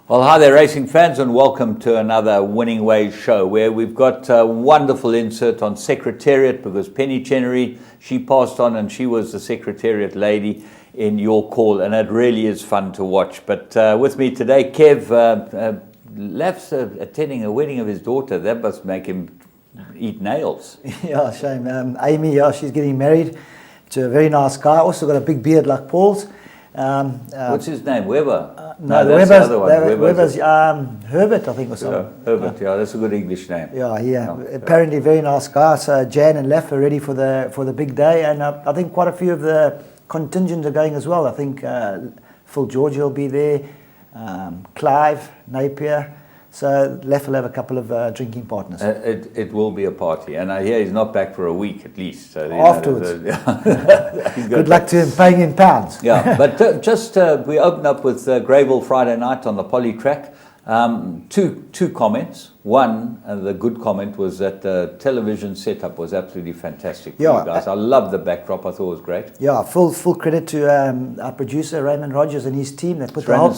Well, hi there, racing fans, and welcome to another Winning Ways show where we've got a wonderful insert on Secretariat because Penny Chenery, she passed on and she was the Secretariat lady in your call, and it really is fun to watch. But with me today, Kev, Laf's attending a wedding of his daughter. That must make him eat nails. Yeah, shame. Amy, she's getting married to a very nice guy. Also got a big beard like Paul's. What's his name? Weber? No, that's the other one. Weber's Herbert, I think, or something. Yeah, Herbert, yeah, that's a good English name. Yeah. Apparently, very nice guy. So Jan and Laf are ready for the big day, and I think quite a few of the contingent are going as well. I think Phil George will be there, Clive Napier. So Laf will have a couple of drinking partners. It will be a party, and I hear he's not back for a week at least. So, afterwards. Good luck to him, paying in pounds. Yeah, but we opened up with Greyville Friday night on the poly track. Two comments. One, the good comment was that the television setup was absolutely fantastic for you guys. I love the backdrop. I thought it was great. Yeah, full credit to our producer Raymond Rogers and his team that put Raymond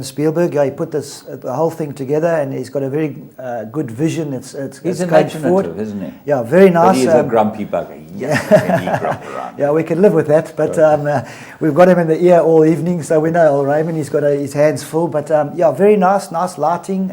Spielberg. Yeah, he put the whole thing together, and he's got a very good vision. He's imaginative, isn't he? Yeah, very nice. But he's a grumpy bugger. Yeah, we can live with that. But we've got him in the ear all evening, so we know old Raymond. He's got his hands full. But yeah, very nice lighting.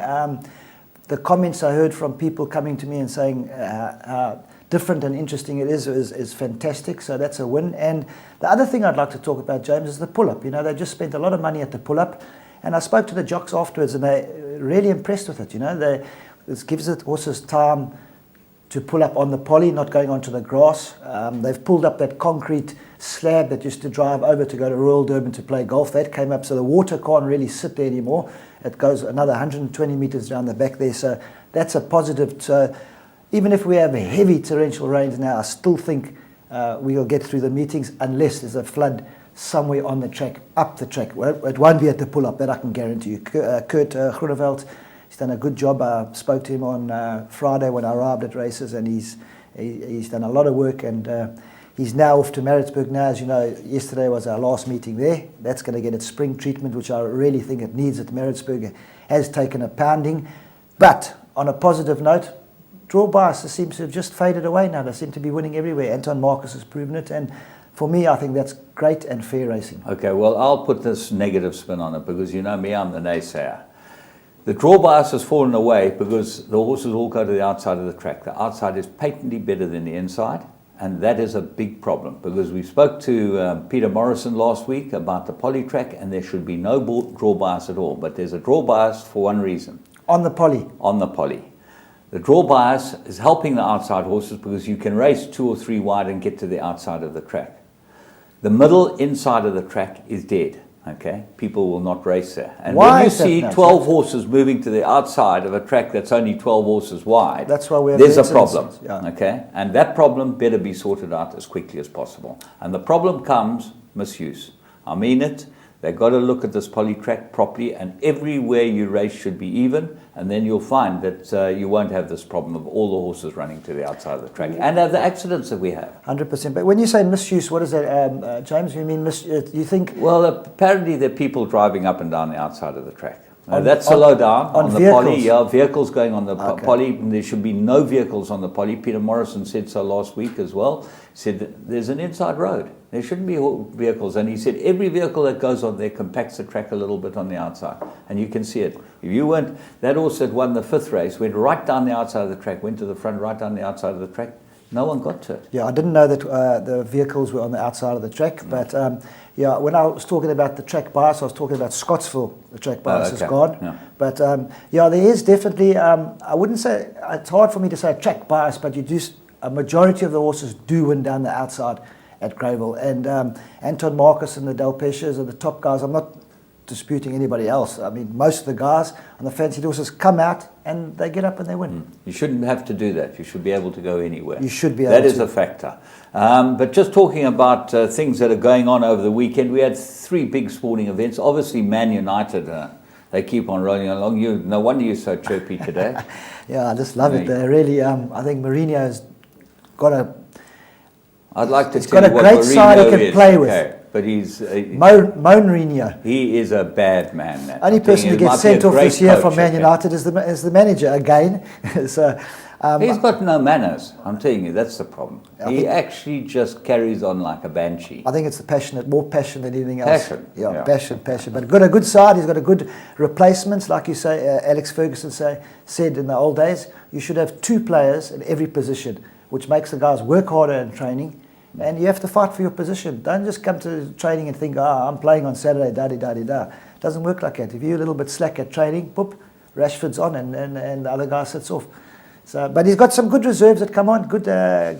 The comments I heard from people coming to me and saying how different and interesting it is fantastic. So that's a win. And the other thing I'd like to talk about, James, is the pull-up. You know, they just spent a lot of money at the pull-up. And I spoke to the jocks afterwards, and they're really impressed with it. You know, this gives the horses time to pull up on the poly, not going onto the grass. They've pulled up that concrete slab that used to drive over to go to Royal Durban to play golf. That came up, so the water can't really sit there anymore. It goes another 120 metres down the back there, so that's a positive. So even if we have heavy torrential rains now, I still think we'll get through the meetings unless there's a flood somewhere on the track, up the track. Well, it won't be at the pull-up, that I can guarantee you. Kurt Groeneveld, he's done a good job. I spoke to him on Friday when I arrived at races, and he's done a lot of work, and he's now off to Maritzburg now. As you know, yesterday was our last meeting there. That's going to get its spring treatment, which I really think it needs at Maritzburg. It has taken a pounding. But on a positive note, draw bias seems to have just faded away now. They seem to be winning everywhere. Anton Marcus has proven it, and for me, I think that's great and fair racing. Okay, well, I'll put this negative spin on it because you know me, I'm the naysayer. The draw bias has fallen away because the horses all go to the outside of the track. The outside is patently better than the inside, and that is a big problem because we spoke to Peter Morrison last week about the poly track, and there should be no draw bias at all. But there's a draw bias for one reason. On the poly? On the poly. The draw bias is helping the outside horses because you can race 2 or 3 wide and get to the outside of the track. The middle inside of the track is dead. Okay, people will not race there. And when you see 12 horses moving to the outside of a track that's only 12 horses wide, that's why there's a problem. Yeah. Okay, and that problem better be sorted out as quickly as possible. And the problem comes misuse. I mean it. They've got to look at this poly track properly, and everywhere you race should be even, and then you'll find that you won't have this problem of all the horses running to the outside of the track and the accidents that we have. 100%. But when you say misuse, what is that, James? You mean you think? Well, apparently there are people driving up and down the outside of the track. That's a low down on the vehicles. poly. Yeah, vehicles going on the poly. There should be no vehicles on the poly. Peter Morrison said so last week as well. He said that there's an inside road. There shouldn't be vehicles. And he said every vehicle that goes on there compacts the track a little bit on the outside. And you can see it. If you went, that horse that won the 5th race went right down the outside of the track, went to the front, right down the outside of the track. No one got to it. Yeah, I didn't know that the vehicles were on the outside of the track. But yeah, when I was talking about the track bias, I was talking about Scottsville. The track bias is gone. Yeah. But yeah, there is definitely, I wouldn't say, it's hard for me to say track bias, but you do, a majority of the horses do win down the outside at Greyville. And Anton Marcus and the Delpechers are the top guys. I'm not disputing anybody else. I mean, most of the guys on the fancy horses come out and they get up and they win. You shouldn't have to do that. You should be able to go anywhere. You should be able to. That is a factor. But just talking about things that are going on over the weekend, we had 3 big sporting events. Obviously, Man United, they keep on rolling along. No wonder you're so chirpy today. Yeah, I just love it. They really, I think Mourinho's got a... I'd like to tell you what Mourinho is. He's got a great side he can play with. but he's Mourinho. He is a bad man. That Only person who gets sent off this year from Man United is the manager again. So he's got no manners. I'm telling you, that's the problem. He actually just carries on like a banshee. I think it's more passion than anything else. Passion. Passion. But got a good side. He's got a good replacements, like you say. Alex Ferguson said in the old days, you should have 2 players in every position, which makes the guys work harder in training. And you have to fight for your position. Don't just come to training and think, I'm playing on Saturday, da-di-da-di-da. It doesn't work like that. If you're a little bit slack at training, boop, Rashford's on and the other guy sits off. So, but he's got some good reserves that come on. A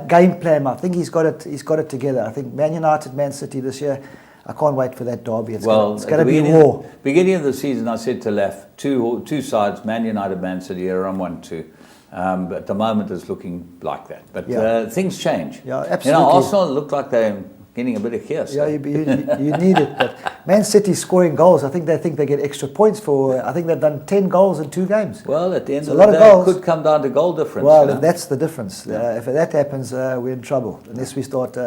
game plan. I think he's got it together. I think Man United, Man City this year. I can't wait for that derby. It's going to be war. Beginning of the season, I said to Laf, two sides, Man United, Man City, are on 1-2. But at the moment, it's looking like that. But things change. Yeah, absolutely. Arsenal look like they're getting a bit of chaos. Yeah, you need it. But Man City scoring goals, I think they get extra points for. I think they've done 10 goals in 2 games. Well, at the end of the day, it could come down to goal difference. Well, that's the difference. If that happens, we're in trouble unless we start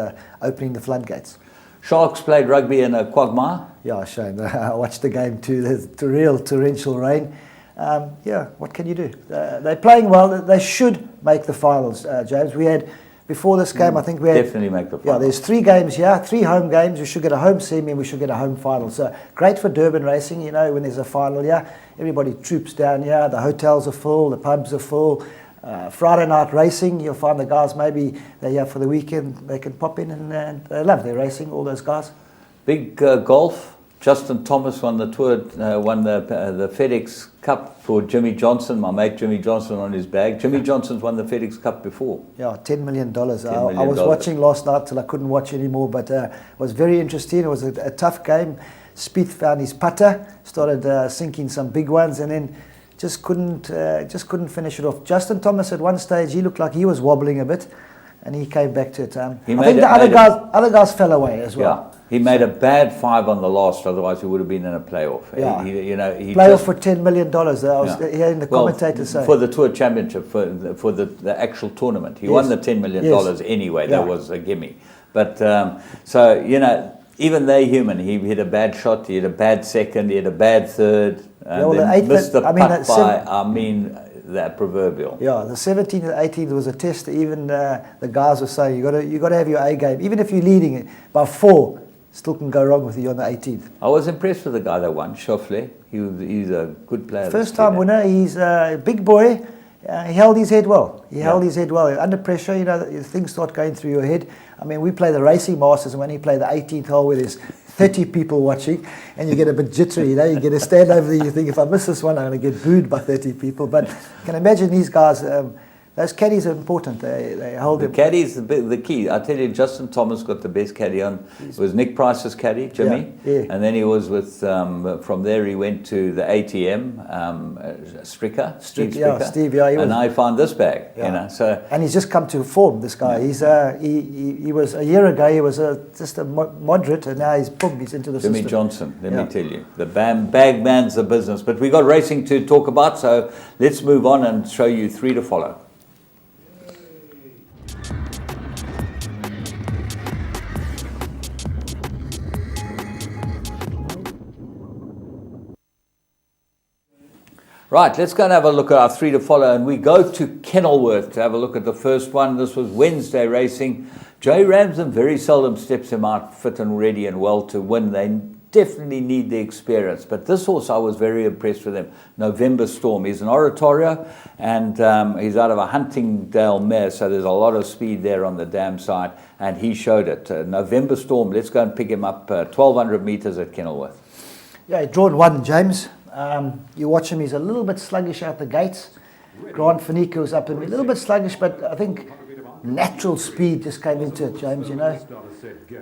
opening the floodgates. Sharks played rugby in a quagmire. Yeah, shame. I watched the game too. There's real torrential rain. What can you do? They're playing well. They should make the finals, James. We had, before this game, I think we had... Definitely make the finals. Yeah, there's 3 games here, 3 home games. We should get a home semi and we should get a home final. So great for Durban racing, when there's a final here. Everybody troops down here. The hotels are full, the pubs are full. Friday night racing, you'll find the guys, maybe they're here for the weekend, they can pop in and they love their racing, all those guys. Big golf. Justin Thomas won the tour, won the FedEx Cup for Jimmy Johnson, my mate Jimmy Johnson on his bag. Jimmy Johnson's won the FedEx Cup before. Yeah, $10 million. I was watching last night till I couldn't watch anymore, but it was very interesting. It was a tough game. Spieth found his putter, started sinking some big ones, and then just couldn't finish it off. Justin Thomas at one stage, he looked like he was wobbling a bit, and he came back to it. I think the other guys fell away as well. Yeah. He made a bad 5 on the last, otherwise he would have been in a playoff. Yeah. He playoff for $10 million. I was hearing the commentators say. For the Tour Championship, for the actual tournament. He won the $10 million anyway. That was a gimme. But, even they're human. He hit a bad shot, he hit a bad second, he hit a bad third, and then missed the putt by, that proverbial. Yeah, the 17th and 18th was a test. Even the guys were saying, you got to have your A game. Even if you're leading it by 4, still can go wrong with you on the 18th. I was impressed with the guy that won, Schauffele. He's a good player. First time winner. He's a big boy. He held his head well. Held his head well. Under pressure, things start going through your head. I mean, we play the Racing Masters, and when he played the 18th hole where there's 30 people watching, and you get a bit jittery, you get to stand over there, you think, if I miss this one, I'm going to get booed by 30 people. But you can imagine these guys... those caddies are important. They hold the caddies the key. I tell you, Justin Thomas got the best caddy on. It was Nick Price's caddy, Jimmy, and then he was with. From there, he went to the ATM, Stricker, Steve Stricker. Steve, and I found this bag. So and he's just come to form. This guy, he's he was a year ago. He was just a moderate, and now he's into the Jimmy system. Johnson. Let me tell you, the bag man's the business. But we got racing to talk about, so let's move on and show you 3 to follow. Right, let's go and have a look at our 3 to follow, and we go to Kenilworth to have a look at the first one. This was Wednesday racing. Jay Ramsden very seldom steps him out fit and ready and well to win. They definitely need the experience, but this horse, I was very impressed with him. November Storm. He's an Oratorio, and he's out of a Huntingdale mare, so there's a lot of speed there on the dam side, and he showed it. November Storm, let's go and pick him up 1,200 metres at Kenilworth. Yeah, drawn 1, James. You watch him, he's a little bit sluggish out the gates. Grant Finico was up a little bit sluggish, but I think natural speed just came into it, James,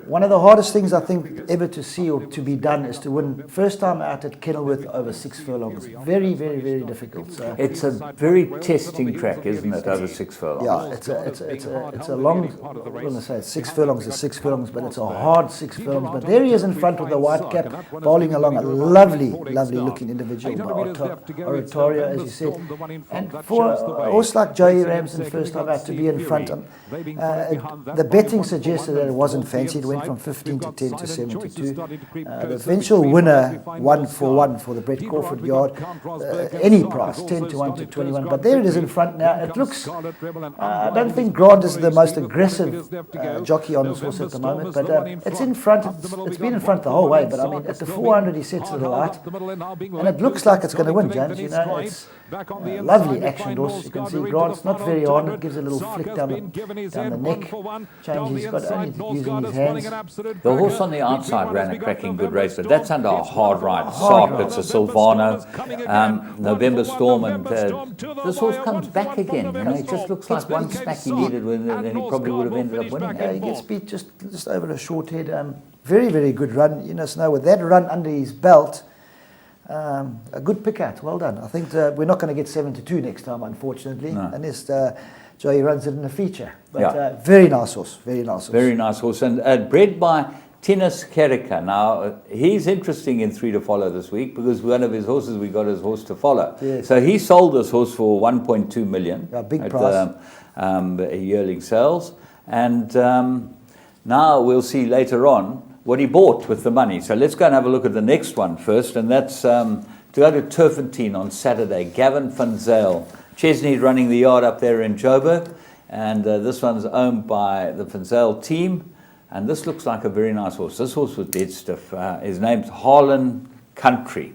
One of the hardest things I think ever to see or to be done is to win first time out at Kenilworth over 6 furlongs. Very, very, very difficult. So it's a very testing track, isn't it, over 6 furlongs? Yeah, it's a long, I'm going to say 6 furlongs is 6 furlongs, but it's a hard 6 furlongs. But there he is in front with the white cap, bowling along, a lovely, lovely looking individual, Oratorio, as you said. And for a horse like Joey Ramsden first time out to be in front, The betting suggested that it wasn't fancy. It went from 15 to 10 to 7 to 2. The eventual winner, 1-for-1 for the Brett Crawford yard, any price, 10 to 1 to 21. But there it is in front now. It looks, I don't think Grant is the most aggressive jockey on this horse at the moment, but it's in front. It's been in front the whole way, but I mean, at the 400 he sets to the light, and it looks like it's going to win, James. You know, it's lovely action horse. You can see Grant's not very on. It gives a little flick down the neck. Change he's got only using his hands. The horse on the outside ran a cracking good race, but that's under a hard ride. Sark, it's a Silvano, November Storm, and this horse comes back again. You know, it just looks like one smack he needed, and he probably would have ended up winning. Yeah, he gets beat just over a short head. Very, very good run. You know, Snow, with that run under his belt, a good pick out. Well done. I think we're not going to get 7 to 2 next time, unfortunately, unless Joey runs it in a feature. But very nice horse. Very nice horse. Very nice horse. And bred by Tinus Kerika. Now, he's interesting in 3 to follow this week because one of his horses, we got his horse to follow. Yes. So he sold this horse for 1.2 million. Yeah, big price. Yearling sales. And now we'll see later on what he bought with the money. So let's go and have a look at the next one first, and that's to go to Turfentine on Saturday. Gavin van Zyl. Chesney running the yard up there in Joburg, and this one's owned by the van Zyl team, and this looks like a very nice horse. This horse was dead stiff. His name's Harlan Country.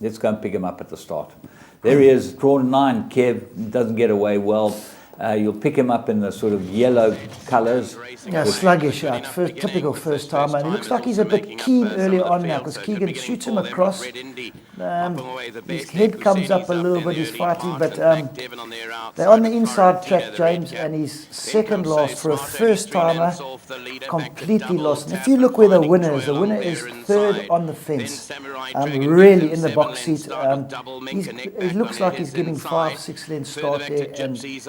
Let's go and pick him up at the start. There he is, drawn 9, Kev, doesn't get away well. You'll pick him up in the sort of yellow colours. Yeah, sluggish out, typical first timer. And he looks like he's a bit keen early on now because Keegan shoots him across. His head comes up a little bit, he's fighting, but they're on the inside track, James, and he's second last for a first timer, completely lost. And if you look where the winner is third on the fence, really in the box seat. He looks like he's giving 5-6 lengths start there, and this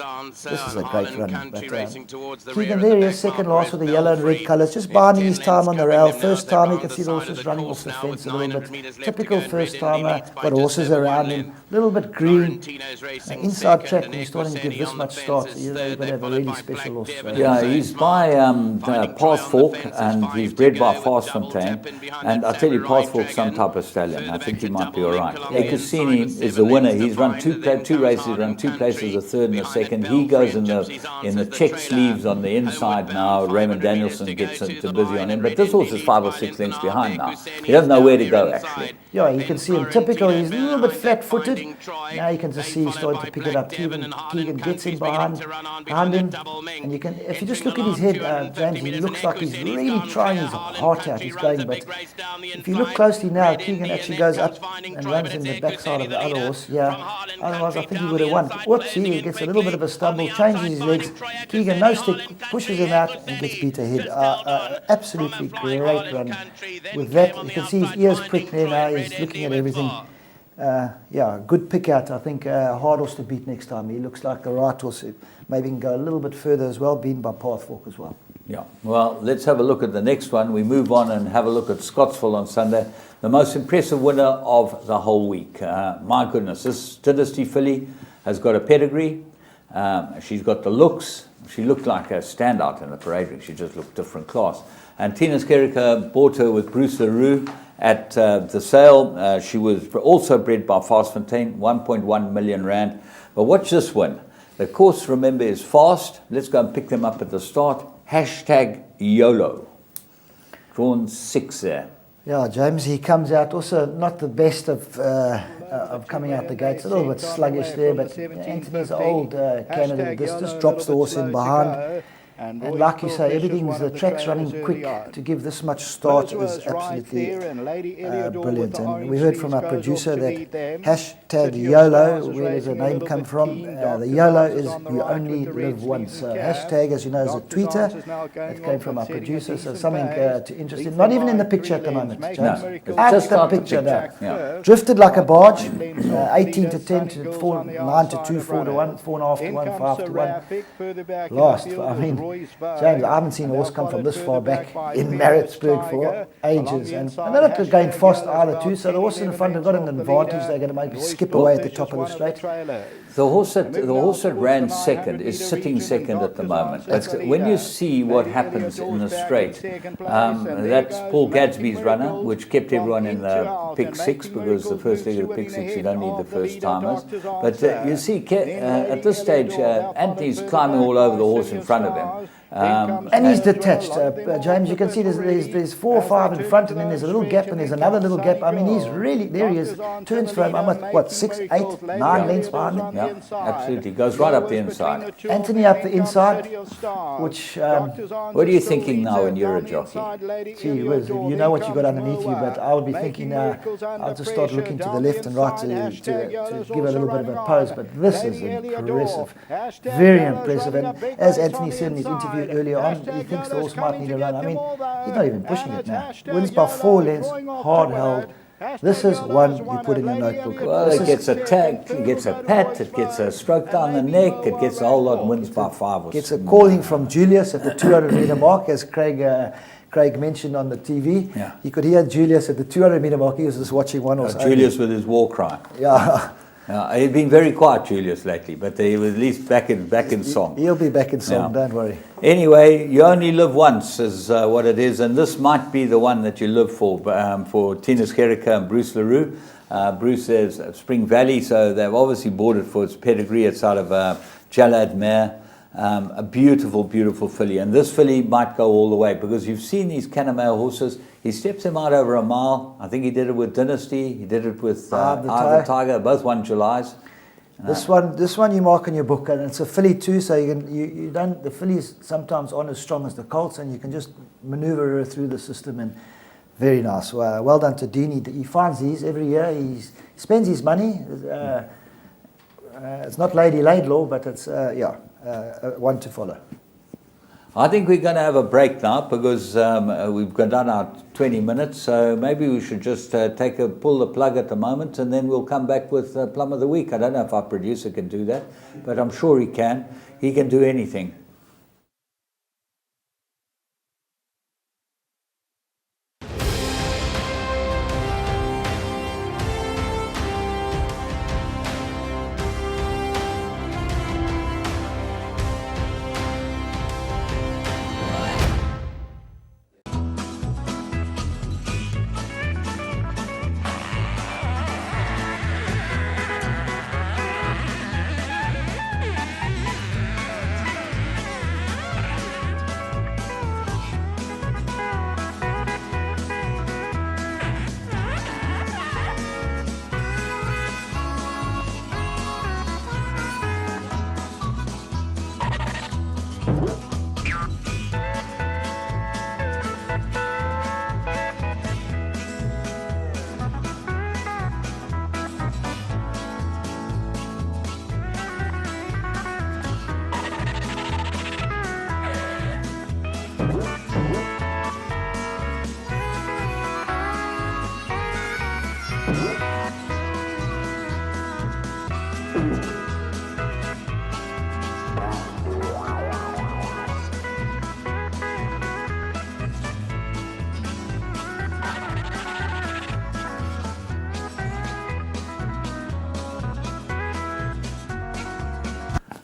is a great run. But Keegan there, he is second last with the yellow and red colours, just biding his time on the rail. First time, you can see the horses running off the fence a little bit. Typical first timer, got horses around him, a little bit green. Inside track, when you're starting to give this much start, you've got to have a really special horse. Yeah, he's by Pathfork, and he's bred by Fastfontein. And I tell you, Pathfork's some type of stallion. I think he might be all right. Ekasini is the winner. He's run two races, run 2 places, a third and a second. He goes in the check sleeves on the inside now. Raymond Danielson gets too busy on him, but this horse is 5 or 6 lengths behind now. He doesn't know where to go, actually. Yeah, you can see him typical. He's a little bit flat-footed. Now you can just see he's starting to pick it up. Keegan gets in behind him, and you can, if you just look at his head, James, he looks like he's really trying his heart out. He's going, but if you look closely now, Keegan actually goes up and runs in the backside of the other horse. Yeah, otherwise I think he would have won. Whoops, he gets a little bit of a stumble, changes his legs. Keegan, no stick, pushes him out and gets beat ahead. Absolutely great run. With that, you can see his ears pricked there now. He's looking at everything. Yeah, good pick out. I think hard horse to beat next time. He looks like the right horse. Maybe can go a little bit further as well, beaten by Pathfork as well. Yeah, well, let's have a look at the next one. We move on and have a look at Scottsville on Sunday. The most impressive winner of the whole week. My goodness, this Dynasty filly has got a pedigree. She's got the looks. She looked like a standout in the parade ring. She just looked different class. And Tinus Kerika bought her with Bruce LaRue at the sale. She was also bred by Fastfontein, 1.1 million rand. But watch this one. The course, remember, is fast. Let's go and pick them up at the start. Hashtag YOLO. Drawn 6 there. Yeah, James, he comes out also not the best of coming out the gates. A little bit sluggish there, but Anthony's an old candidate. This just drops the horse in behind. And like you say, the track's running quick. To give this much start is absolutely brilliant. And we heard from our producer that hashtag YOLO, where does the name come from? The YOLO is you only live once. So hashtag, as you know, is a tweeter. It came from our producer, so something to interest in. Not even in the picture at the moment, James. No, just the picture now. Yeah. Drifted like a barge, 18 to 10 to 4, 9 to 2, 4 to 1, 4.5 to 1, 5 to 1. Last, I mean, James, I haven't seen a horse come from this far back in Maritzburg for ages. And they're not going fast either too, so the horse in the front have got an advantage. They're going to maybe skip away at the top of the straight. The horse that ran second is sitting second at the moment. When you see what happens in the straight, that's Paul Gadsby's runner, which kept everyone in the pick six, because the first leg of the pick six, you don't need the first timers. But you see, at this stage, Anthony's climbing all over the horse in front of him. And he's detached, James. You can see there's 4 or 5 in front, and then there's a little gap, and there's another little gap. I mean, he's really, there he is, turns for him, I'm at, what, 6, 8, 9 lengths behind him? Yeah, absolutely, goes right up the inside. Anthony up the inside, which... what are you thinking now when you're a jockey? Gee whiz, you know what you've got underneath you, but I would be thinking I'll just start looking to the left and right to give a little bit of a pose, but this is impressive, very impressive. And as Anthony said in his interview earlier on, he thinks the horse might need a run. I mean, he's not even pushing it now. Wins by 4 lengths, hard held. This is one you put in your notebook. Well, it gets a tag, it gets a pat, it gets a stroke down the neck, it gets a whole lot, wins by 5 or gets a calling from Julius at the 200-meter mark, as Craig mentioned on the TV. Yeah. You could hear Julius at the 200-meter mark. He was just watching one horse. Julius with his war cry. Yeah. He's been very quiet, Julius, lately, but he was at least back in song. He'll be back in song, don't worry. Anyway, you only live once is what it is, and this might be the one that you live for Tinus Gericke and Bruce LaRue. Bruce is Spring Valley, so they've obviously bought it for its pedigree. It's out of Jalad Mare. A beautiful, beautiful filly, and this filly might go all the way, because you've seen these Canamail horses. He steps him out over a mile. I think he did it with Dynasty. He did it with the Tiger. Both won Julys. This one you mark in your book, and it's a filly too. So you don't. The fillies sometimes aren't as strong as the colts, and you can just maneuver her through the system. And very nice. Well done to Dean. He finds these every year. He spends his money. It's not Lady Laidlaw, but it's one to follow. I think we're going to have a break now, because we've done our 20 minutes, so maybe we should just pull the plug at the moment, and then we'll come back with Plum of the Week. I don't know if our producer can do that, but I'm sure he can. He can do anything.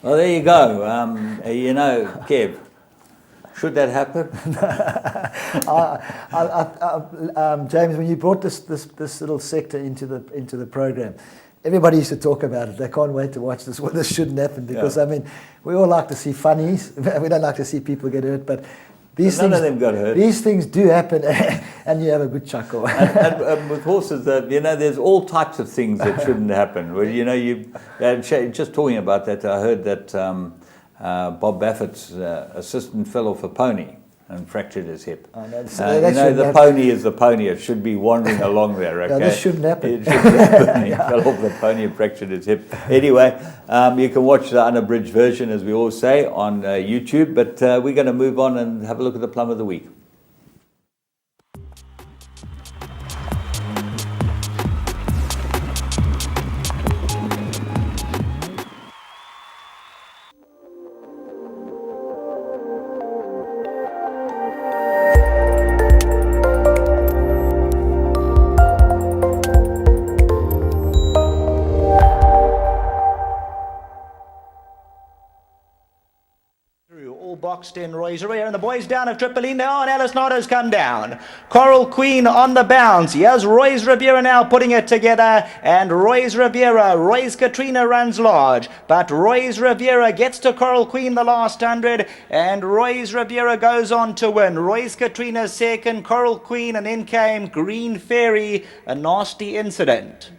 Well, there you go. Kev, should that happen? James, when you brought this little sector into the program, everybody used to talk about it. They can't wait to watch this. Well, this shouldn't happen, because I mean, we all like to see funnies. We don't like to see people get hurt, but none of them got hurt. These things do happen, and you have a good chuckle. and with horses, there's all types of things that shouldn't happen. Well, just talking about that, I heard that Bob Baffert's assistant fell off a pony and fractured his hip. Oh, no, the pony is the pony. It should be wandering along there. Okay? No, this shouldn't happen. It shouldn't happen. He fell off the pony and fractured his hip. Anyway, you can watch the unabridged version, as we always say, on YouTube. But we're going to move on and have a look at the Plum of the Week. boxed in Roy's Revere, and the boys down of Tripoli now, and Alice Notto's come down. Coral Queen on the bounce. Here's Roy's Revere now putting it together, and Roy's Revere, Roy's Katrina runs large, but Roy's Revere gets to Coral Queen the last 100, and Roy's Revere goes on to win. Roy's Katrina second, Coral Queen, and then came Green Fairy, a nasty incident.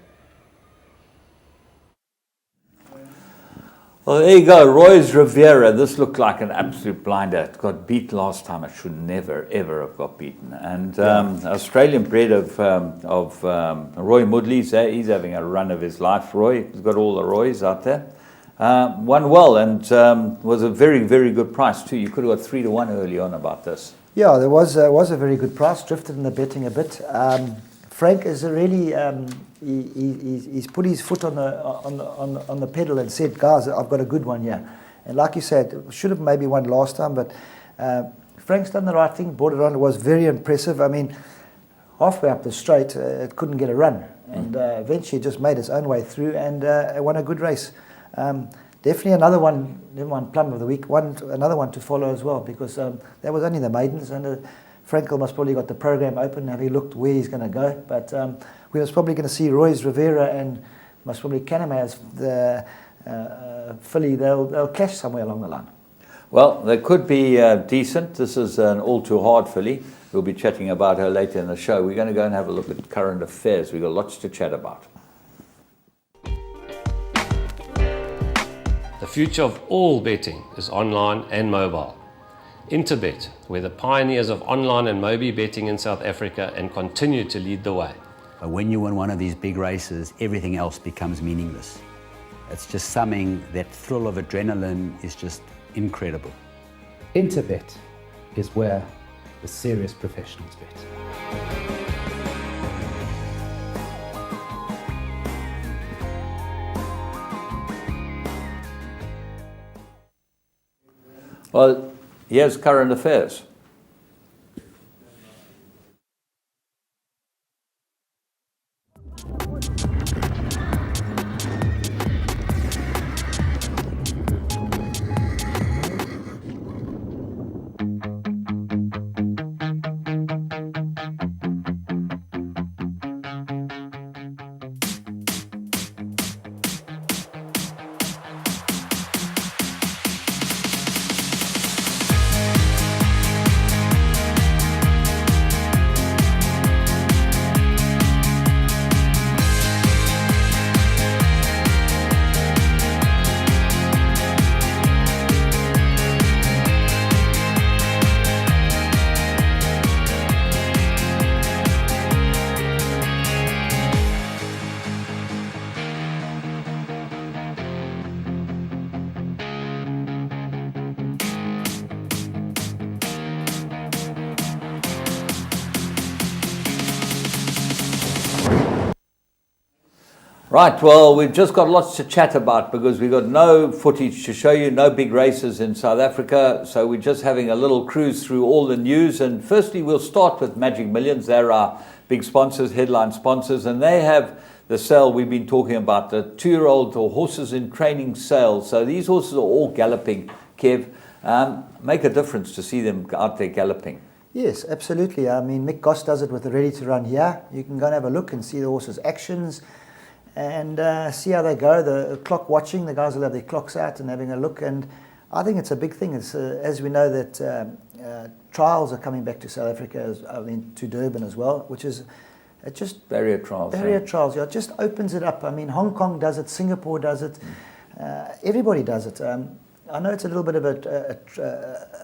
Well, there you go, Roy's Riviera. This looked like an absolute blinder. It got beat last time. It should never, ever have got beaten. And Australian bred of Roy Mudley's there. He's having a run of his life, Roy. He's got all the Roys out there. Won well and was a very, very good price too. You could have got 3-1 early on about this. Yeah, there was a very good price. Drifted in the betting a bit. Frank is a really he's put his foot on the pedal and said, guys, I've got a good one here. And like you said, should have maybe won last time, but Frank's done the right thing, brought it on. It was very impressive. I mean, halfway up the straight, it couldn't get a run, and eventually it just made its own way through and won a good race. Definitely another one, never mind plum of the week, another one to follow as well, because that was only the maidens, and Frankel must probably got the program open. Have he looked where he's going to go? But we was probably going to see Roy's Rivera and most probably Canamaz, the filly. They'll clash somewhere along the line. Well, they could be decent. This is an all too hard filly. We'll be chatting about her later in the show. We're going to go and have a look at current affairs. We've got lots to chat about. The future of all betting is online and mobile. Interbet, we're the pioneers of online and mobile betting in South Africa and continue to lead the way. When you win one of these big races, everything else becomes meaningless. It's just something, that thrill of adrenaline is just incredible. Interbet is where the serious professionals bet. Well, here's current affairs. Right, well, we've just got lots to chat about because we've got no footage to show you, no big races in South Africa, so we're just having a little cruise through all the news. And firstly, we'll start with Magic Millions. They're our big sponsors, headline sponsors, and they have the sale we've been talking about, the 2-year-old or horses in training sale. So these horses are all galloping, Kev. Make a difference to see them out there galloping. Yes, absolutely. I mean, Mick Goss does it with the Ready to Run here. You can go and have a look and see the horses' actions and see how they go. The clock watching, the guys will have their clocks out and having a look, and I think it's a big thing. It's, as we know that trials are coming back to South Africa, to Durban as well, which is just barrier trials. Trials, yeah, it just opens it up. I mean, Hong Kong does it, Singapore does it, everybody does it. I know it's a little bit of a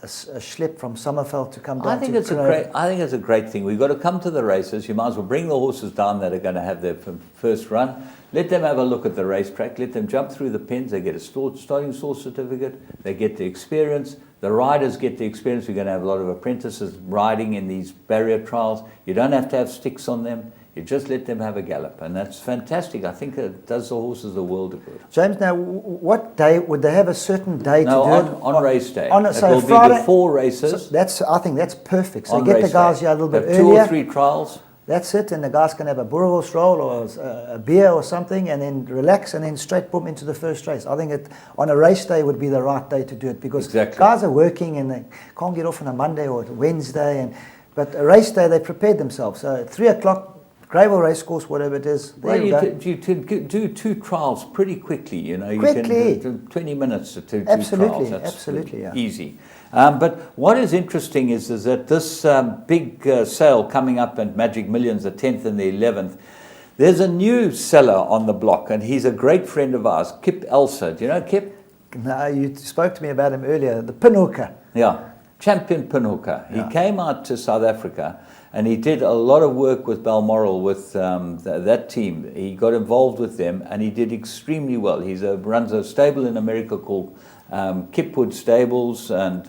schlep from Sommerfeld to come down. I think it's a great thing. We've got to come to the races. You might as well bring the horses down that are going to have their first run. Let them have a look at the racetrack. Let them jump through the pens. They get a starting source certificate. They get the experience. The riders get the experience. We're going to have a lot of apprentices riding in these barrier trials. You don't have to have sticks on them. You just let them have a gallop, and that's fantastic. I think it does the horses the world of good. James, now, what day would they have a certain day to do it? On race day. So will Friday, be before races. So I think that's perfect. So on get the guys day. here a little bit earlier. 2 or 3 trials. That's it, and the guys can have a boerewors roll or a beer or something, and then relax, and then straight boom into the first race. I think on a race day would be the right day to do it, because guys are working and they can't get off on a Monday or a Wednesday, but a race day they prepared themselves. So at 3 o'clock, Gravel Racecourse, whatever it is. You do 2 trials pretty quickly, you know. Quickly. You can do 20 minutes to do 2 Absolutely, trials. That's absolutely, yeah. Easy. But what is interesting is that this big sale coming up at Magic Millions, the 10th and the 11th, there's a new seller on the block, and he's a great friend of ours, Kip Elser. Do you know Kip? No, you spoke to me about him earlier, the pinhooker. Yeah, champion pinhooker. He came out to South Africa, and he did a lot of work with Balmoral, with that team. He got involved with them, and he did extremely well. He runs a stable in America called Kipwood Stables, and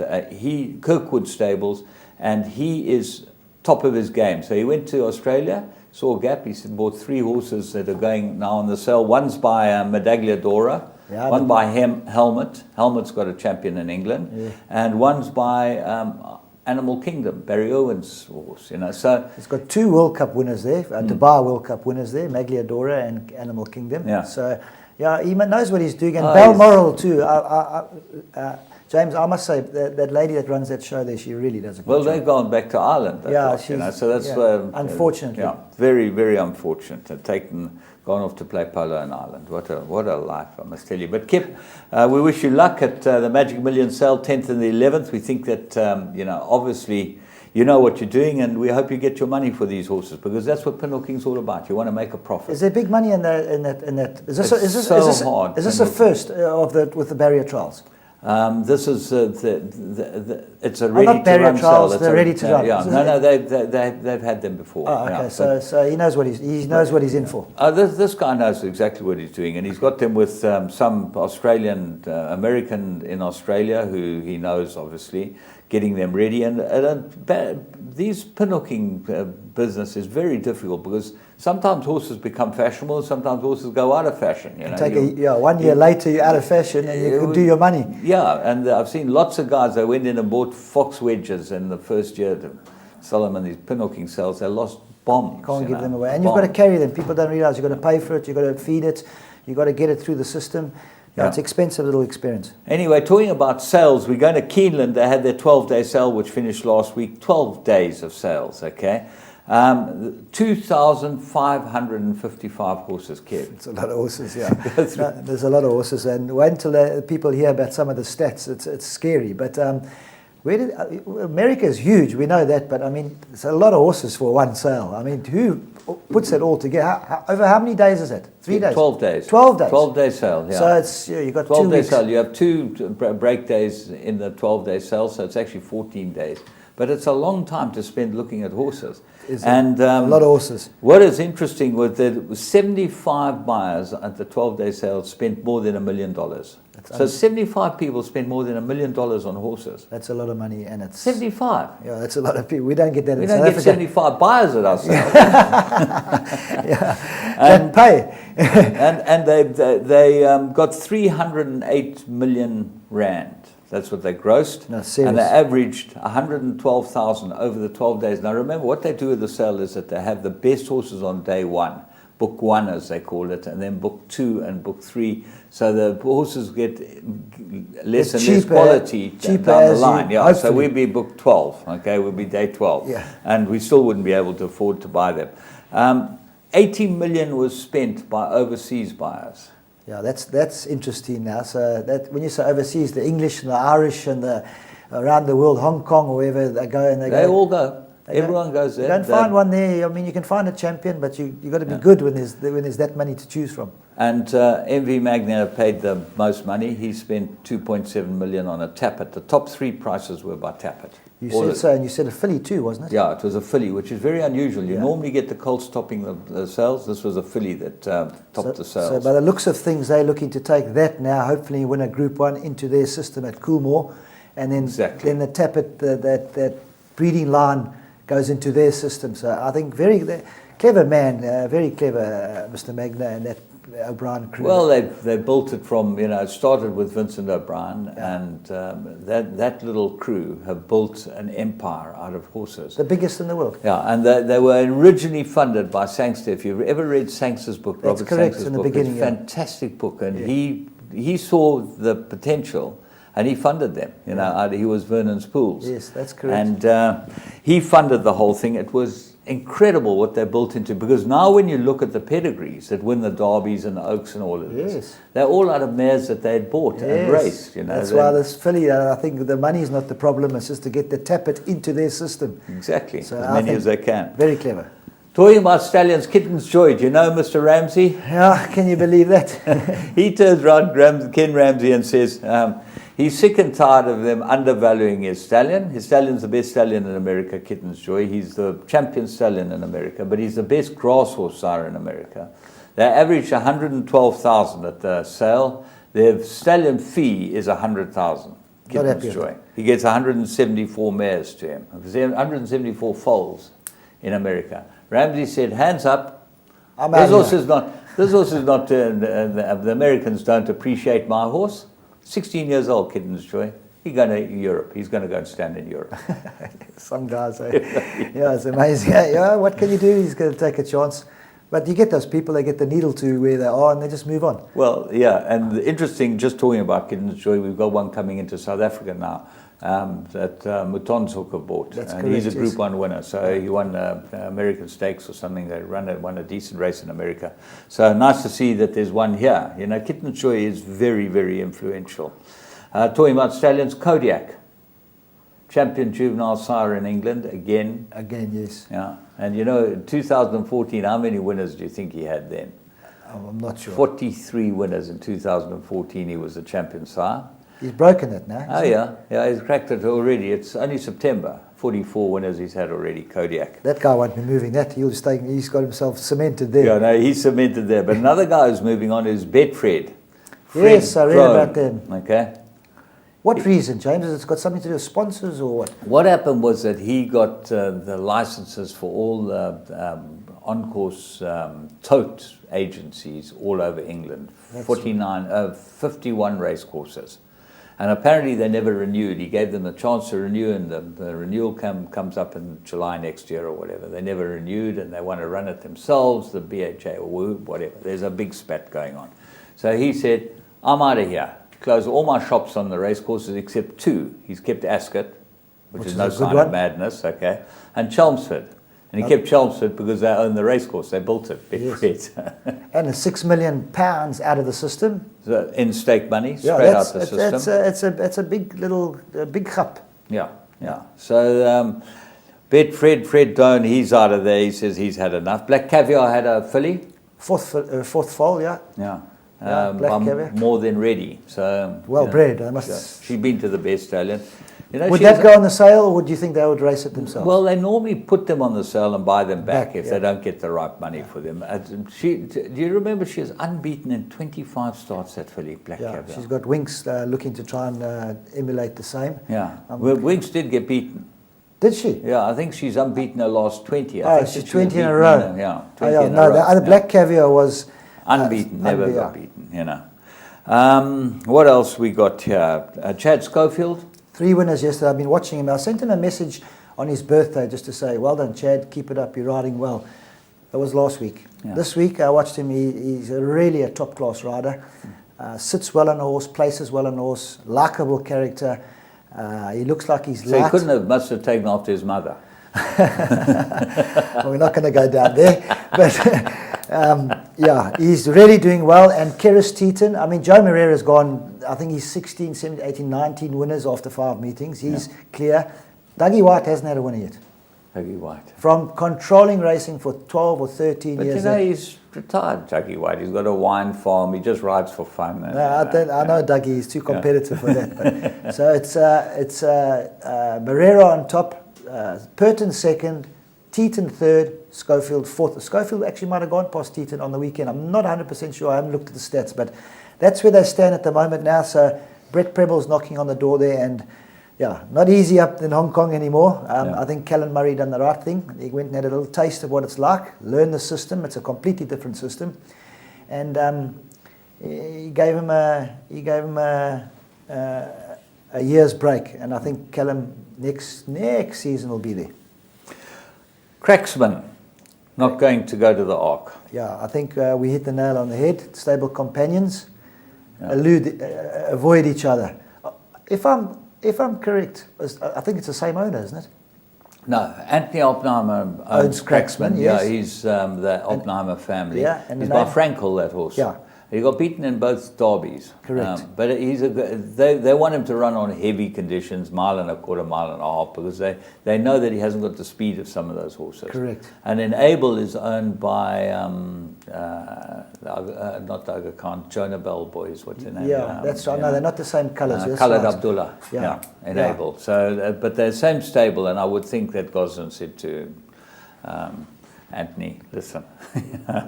Kirkwood Stables, and he is top of his game. So he went to Australia, saw a gap. He bought 3 horses that are going now on the sale. One's by Medaglia Dora, one by Helmet. Helmet's got a champion in England, and one's by Animal Kingdom, Barry Owen's horse, you know. So it's got 2 World Cup winners there, Dubai World Cup winners there, Magliadora and Animal Kingdom. Yeah. So yeah, he knows what he's doing, and Balmoral too. James, I must say that lady that runs that show there, she really does a good job. Well, they've gone back to Ireland. You know, so that's unfortunately. Very, very unfortunate. Gone off to play polo in Ireland. What a life, I must tell you. But Kip, we wish you luck at the Magic Million sale, 10th and the 11th. We think that obviously you know what you're doing, and we hope you get your money for these horses, because that's what pinhooking's all about. You want to make a profit. Is there big money in that? Is this hard. Is this the first with the barrier trials? This is it's a ready-to-run trials, sale. they're ready to run. Yeah, no, they've had them before. Oh, okay. So he knows what he's in for. This guy knows exactly what he's doing, and he's got them with some Australian, American in Australia who he knows, obviously, getting them ready. And these pinhooking business is very difficult, because sometimes horses become fashionable, sometimes horses go out of fashion. You know, 1 year later you're out of fashion and you can do your money. Yeah, and I've seen lots of guys that went in and bought fox wedges in the first year to sell them in these pinhooking sales. They lost bombs. You can't give them away. And you've got to carry them. People don't realize you've got to pay for it, you've got to feed it, you've got to get it through the system. Yeah, it's an expensive little experience. Anyway, talking about sales, we're going to Keeneland. They had their 12-day sale, which finished last week. 12 days of sales, okay? 2,555 horses, Kev. It's a lot of horses, yeah. There's a lot of horses, and wait until people hear about some of the stats. It's scary, but America is huge, we know that, but I mean, it's a lot of horses for one sale. I mean, who puts that all together? Over how many days is it? 3 days? 12 days. 12 days. 12-day sale, yeah. So it's you've got 12 2 day weeks. sale. You have 2 break days in the 12-day sale, so it's actually 14 days. But it's a long time to spend looking at horses. And a lot of horses. What is interesting was that 75 buyers at the 12-day sale spent more than $1 million. So 75 people spend more than $1 million on horses. That's a lot of money, and it's 75. Yeah, that's a lot of people. We don't get that. We don't get 75 buyers at our sale. And pay. and they got 308 million rand. That's what they grossed. No, serious. And they averaged 112,000 over the 12 days. Now remember, what they do with the sale is that they have the best horses on day 1. Book 1, as they call it, and then book 2 and book 3. So the horses get less and less quality down the line. So we'd be book 12, okay? We'd be day 12. Yeah. And we still wouldn't be able to afford to buy them. 80 million was spent by overseas buyers. Yeah, that's interesting now. So that when you say overseas, the English and the Irish and the around the world, Hong Kong or wherever they go, and they all go. Everyone goes there. You don't find one there. I mean, you can find a champion, but you got to be good when there's that money to choose from. And MV Magna paid the most money. He spent 2.7 million on a Tappet. The top 3 prices were by Tappet. You said so, and you said a filly too, wasn't it? Yeah, it was a filly, which is very unusual. You normally get the colts topping the sales. This was a filly that topped the sales. So by the looks of things, they're looking to take that now, hopefully win a Group 1 into their system at Coolmore, and then the Tappet, that breeding line goes into their system. So I think Clever man, very clever, Mr. Magna and that O'Brien crew. Well, they built it from, it started with Vincent O'Brien, and that little crew have built an empire out of horses. The biggest in the world. Yeah, and they were originally funded by Sangster. If you've ever read Sangster's book, That's Robert correct, Sangster's in the book, beginning, it's a fantastic book, and he saw the potential. And he funded them, he was Vernon's Pools. Yes, that's correct. And he funded the whole thing. It was incredible what they built into, because now when you look at the pedigrees that win the Derbies and the Oaks and all of this, they're all out of mares that they had bought and raced. That's why this filly, I think the money is not the problem, it's just to tap it into their system. Exactly, So as many as they can. Very clever. Talking about stallions, Kitten's Joy, do you know Mr. Ramsey? Yeah, can you believe that? He turns around, Ken Ramsey, and says he's sick and tired of them undervaluing his stallion. His stallion's the best stallion in America, Kitten's Joy. He's the champion stallion in America, but he's the best grass horse sire in America. They average 112,000 at the sale. Their stallion fee is 100,000. Kitten's Joy. He gets 174 mares to him. 174 foals in America. Ramsey said, hands up. This horse is not, the Americans don't appreciate my horse. 16 years old, Kitten's Joy. He's going to Europe. He's going to go and stand in Europe. Some guys, yeah, it's amazing. Yeah, what can you do? He's going to take a chance. But you get those people, they get the needle to where they are and they just move on. Well, yeah, and interesting, just talking about Kitten's Joy, we've got one coming into South Africa now. That Mutonzhoek bought. That's and correct, he's a Group 1 winner. So he won American Stakes or something. They won a decent race in America. So nice to see that there's one here. Kitten's Joy is very, very influential. Talking about stallions, Kodiak. Champion juvenile sire in England, again. Again, yes. Yeah. And in 2014, how many winners do you think he had then? Oh, I'm not sure. 43 winners in 2014. He was the champion sire. He's broken it now. Oh, yeah, he's cracked it already. It's only September. 44 winners he's had already, Kodiak. That guy won't be moving that. He's got himself cemented there. Yeah, no, he's cemented there. But another guy who's moving on is Betfred. Yes, I read about them. Okay. What reason, James? Has it got something to do with sponsors or what? What happened was that he got the licenses for all the on-course tote agencies all over England. 51 race courses. And apparently they never renewed. He gave them a chance to renew, and the renewal comes up in July next year or whatever. They never renewed, and they want to run it themselves, the BHA or whatever. There's a big spat going on. So he said, I'm out of here. Close all my shops on the race courses except 2. He's kept Ascot, which is no sign of madness, okay, and Chelmsford. And he kept Chelmsford because they own the racecourse. They built it. Yes. And £6 million out of the system. So in stake money, straight out the system. It's a big cup. Yeah. So Fred Doan, he's out of there. He says he's had enough. Black Caviar had a filly. Fourth foal, yeah. Yeah. Black Caviar. More than ready. So well bred. I must. She's been to the best stallion. Would that go on the sale, or would you think they would race it themselves? Well, they normally put them on the sale and buy them back if they don't get the right money for them. Do you remember she was unbeaten in 25 starts, that filly, Black Caviar? She's got Winks looking to try and emulate the same. Yeah, Winks did get beaten. Did she? Yeah, I think she's unbeaten her last 20. She's 20 in a row. Yeah, 20 in a row. The other Black Caviar was unbeaten, never got beaten, What else we got here? Chad Schofield. 3 winners yesterday. I've been watching him. I sent him a message on his birthday just to say, well done, Chad, keep it up, you're riding well. That was last week. Yeah. This week I watched him. He's really a top-class rider. Sits well on a horse, places well on a horse, likeable character. He looks like he's light. So he must have taken after his mother. Well, we're not going to go down there. But he's really doing well. And Keris Teton, Joe Moreira's gone, I think he's 16, 17, 18, 19 winners after 5 meetings. He's clear. Dougie White hasn't had a winner yet. Dougie White. From controlling racing for 12 or 13 years. But he's retired, Dougie White. He's got a wine farm. He just rides for fun. I know Dougie. He's too competitive for that. But, so it's Moreira on top, Purton second, Teton third, Schofield fourth. Schofield actually might have gone past Teton on the weekend. I'm not 100% sure. I haven't looked at the stats, but that's where they stand at the moment now. So Brett Preble's knocking on the door there, and Yeah, not easy up in Hong Kong anymore. Yeah. I think Callan Murray done the right thing. He went and had a little taste of what it's like, learned the system. It's a completely different system, and he gave him a year's break. And I think Callum next season will be there. Cracksman, not going to go to the Ark. Yeah, I think we hit the nail on the head. Stable companions Yeah. avoid each other. If I'm correct, I think it's the same owner, isn't it? No, Anthony Oppenheimer owns Cracksman. Yes. Yeah, he's the Oppenheimer family. Yeah, and he's the by name- Frankel, that horse. Yeah. He got beaten in both derbies. Correct. But they want him to run on heavy conditions, mile and a quarter, mile and a half, because they know that he hasn't got the speed of some of those horses. Correct. And then Abel is owned by not Aga Khan, Jonah Bell boys. What's their name? Yeah, that's right. No, they're not the same colours. That's Khaled right. Abdullah. Yeah. And Yeah. Abel. So, but they're the same stable, and I would think that Gosden said to Anthony, listen.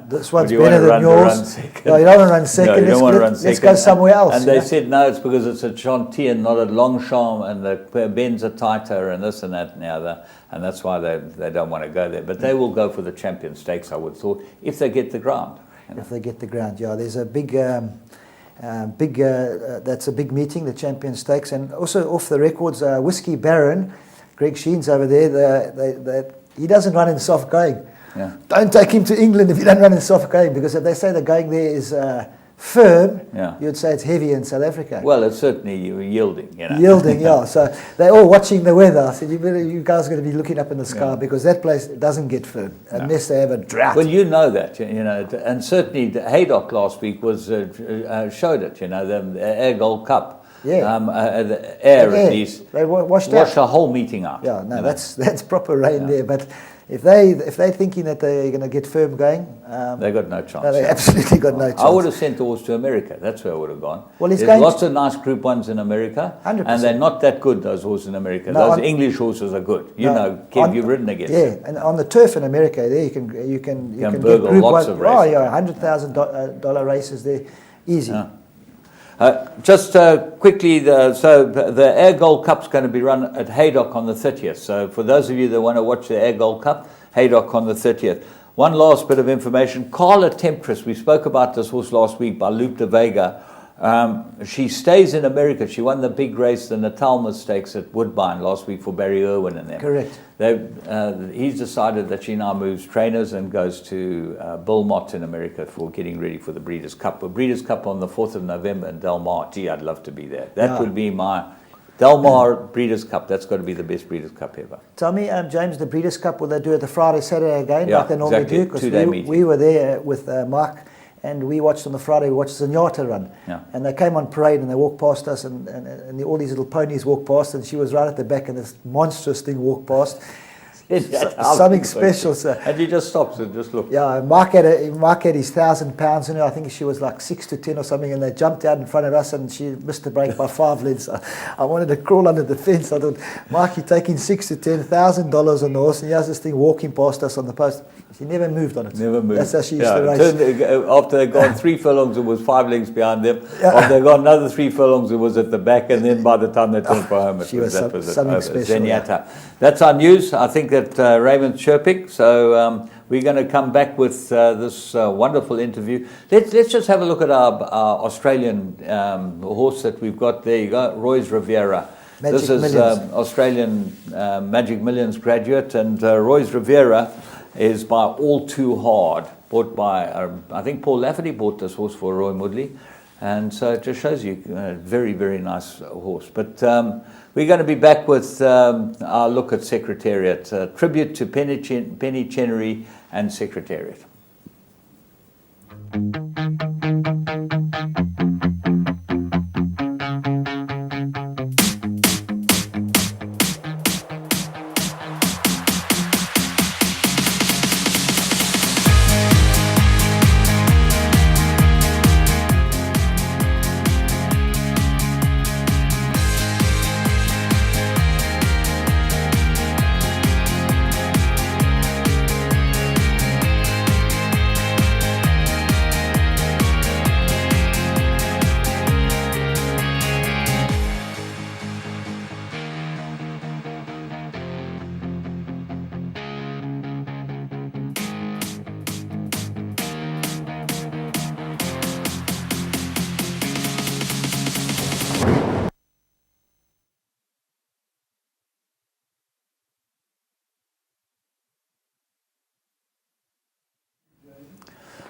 This one's would you better want to than run yours. the run second? No, you don't want to run second. No, you don't want to run Let's second. go somewhere else. And they you know? said, no, it's because it's a Chantier and not a Longchamp, and the bends are tighter, and this and that and the other, and that's why they don't want to go there. But they will go for the Champion Stakes, I would have thought, if they get the ground. You know? If they get the ground, yeah. There's a that's a big meeting, the Champion Stakes, and also off the records, Whiskey Baron, Greg Sheen's over there. He doesn't run in soft going. Yeah. Don't take him to England if you don't run in soft going, because if they say the going there is firm, Yeah. you'd say it's heavy in South Africa. Well, it's certainly yielding, you know. Yielding, yeah. So they're all watching the weather. I said, you guys are going to be looking up in the sky, because that place doesn't get firm unless they have a drought. Well, you know that, you know, and certainly the Haydock last week was showed it, you know, the Air Gold Cup. Yeah. The Air at least. They washed the whole meeting out. Yeah, no, you know. that's proper rain there. But if they're thinking that they're going to get firm going, They got no chance. no, they absolutely got no chance. I would have sent the horse to America. That's where I would have gone. Well, he's There's going lots of nice Group 1s in America, 100%. and they're not that good, those horses in America. No, those English horses are good. You know, Kev, you've ridden against them. Yeah, and on the turf in America, there you can get burgle Group lots 1. of Oh races. yeah, $100,000 races there, easy. Yeah. Just quickly, the Air Gold Cup's going to be run at Haydock on the 30th. So for those of you that want to watch the Air Gold Cup, Haydock on the 30th. One last bit of information. Carla Temptress, we spoke about this horse last week by Luke de Vega. She stays in America. She won the big race, the Natalma Stakes at Woodbine last week for Barry Irwin and them. Correct. He's decided that she now moves trainers and goes to Bill Mott in America for getting ready for the Breeders' Cup. The Breeders' Cup on the 4th of November in Del Mar. Gee, I'd love to be there. That would be my Del Mar Breeders' Cup. That's got to be the best Breeders' Cup ever. Tell me, James, the Breeders' Cup, will they do it the Friday, Saturday again, Yeah, like they normally exactly. do? Because Two-day meeting. we were there with Mark, and we watched on the Friday, we watched Zenyatta run. Yeah. And they came on parade, and they walked past us, and all these little ponies walked past, and she was right at the back, and this monstrous thing walked past. Something special, sir. And you just stopped and just looked. Yeah, Mark had his £1,000 in her. I think she was like 6 to 10 or something, and they jumped out in front of us, and she missed the break by 5 lengths. I wanted to crawl under the fence. I thought, Mark, you're taking $6,000 to $10,000 on the horse, and here's this thing walking past us on the post. She never moved on it. Never moved. That's how she used to race. After they'd gone 3 furlongs, it was 5 lengths behind them. After they'd gone another 3 furlongs, it was at the back, and then by the time they turned for home, She was something special. Zenyatta. That's our news. I think that Raymond's chirping, so we're going to come back with this wonderful interview. Let's just have a look at our Australian horse that we've got there. You got Royce Riviera. This is Australian Magic Millions graduate, and Royce Riviera is by All Too Hard, bought by, I think Paul Lafferty bought this horse for Roy Moodley, and so it just shows you a very, very nice horse. But we're going to be back with our look at Secretariat, tribute to Penny Chenery and Secretariat.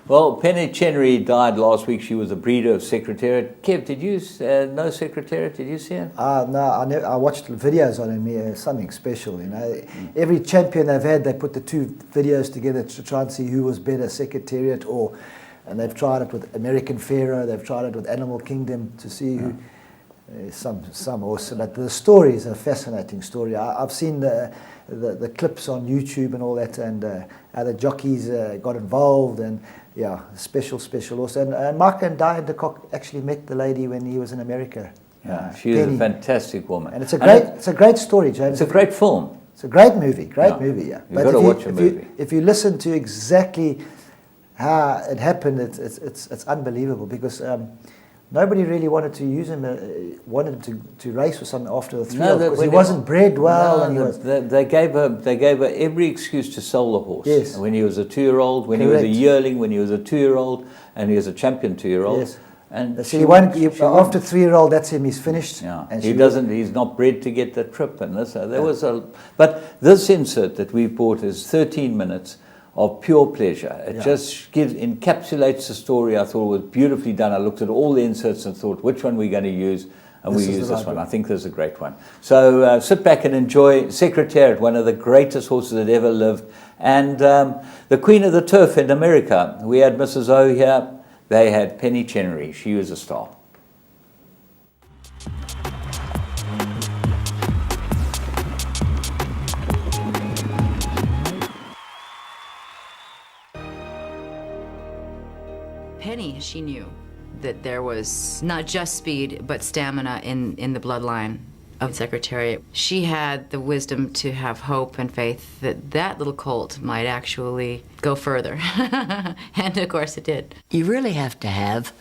Well, Penny Chenery died last week. She was a breeder of Secretariat. Kev, did you know Secretariat? Did you see him? No, I watched videos on him. Something special, you know. Every champion they've had, they put the two videos together to try and see who was better, Secretariat and they've tried it with American Pharaoh. They've tried it with Animal Kingdom to see who. Some awesome. But the story is a fascinating story. I've seen the clips on YouTube and all that, and how the jockeys got involved, and yeah, special also. And Mark and Diane de Kock actually met the lady when he was in America. Yeah, she is a fantastic woman, and it's a great story, James. It's a great film. It's a great movie, movie. Yeah, you've got to watch a movie. If you listen to exactly how it happened, it's unbelievable, because. Nobody really wanted to use him, wanted to race or something after the 3 because he wasn't bred well. They gave her every excuse to sell the horse. Yes. When he was a 2-year-old, when he was a yearling, when he was a 2-year-old, and he was a champion 2-year-old. Yes. And so after 3-year-old, that's him. He's finished. Yeah. And he's not bred to get the trip. And but this insert that we bought is 13 minutes. Of pure pleasure. It just encapsulates the story. I thought it was beautifully done. I looked at all the inserts and thought, which one we're going to use? And we use this one. I think this is a great one. So sit back and enjoy Secretariat, one of the greatest horses that ever lived. And the Queen of the Turf in America. We had Mrs. O here. They had Penny Chenery. She was a star. Penny, she knew that there was not just speed, but stamina in the bloodline of Secretariat. She had the wisdom to have hope and faith that that little colt might actually go further. And of course it did. You really have to have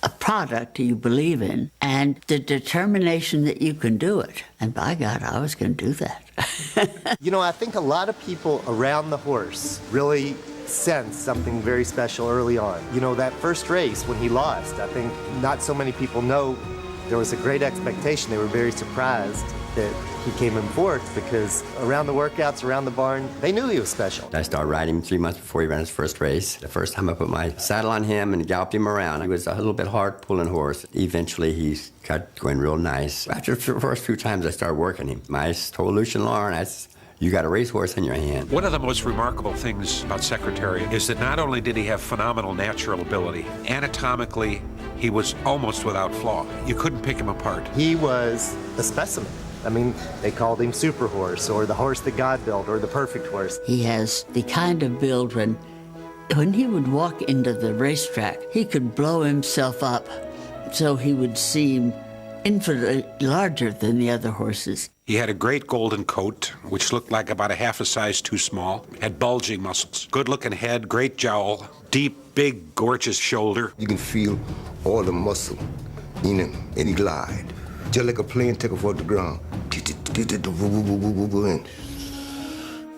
a product you believe in and the determination that you can do it. And by God, I was going to do that. You know, I think a lot of people around the horse really sense something very special early on. You know, that first race when he lost, I think not so many people know there was a great expectation. They were very surprised that he came in fourth, because around the workouts, around the barn, they knew he was special. I started riding him 3 months before he ran his first race. The first time I put my saddle on him and galloped him around, he was a little bit hard pulling horse. Eventually he got going real nice. After the first few times I started working him, I told Lucian Lauren, you got a racehorse in your hand. One of the most remarkable things about Secretariat is that not only did he have phenomenal natural ability, anatomically, he was almost without flaw. You couldn't pick him apart. He was a specimen. I mean, they called him Super Horse, or the horse that God built, or the perfect horse. He has the kind of build when he would walk into the racetrack, he could blow himself up so he would seem infinitely larger than the other horses. He had a great golden coat, which looked like about a half a size too small, had bulging muscles, good-looking head, great jowl, deep, big, gorgeous shoulder. You can feel all the muscle in him, and he glide, just like a plane taking off the ground.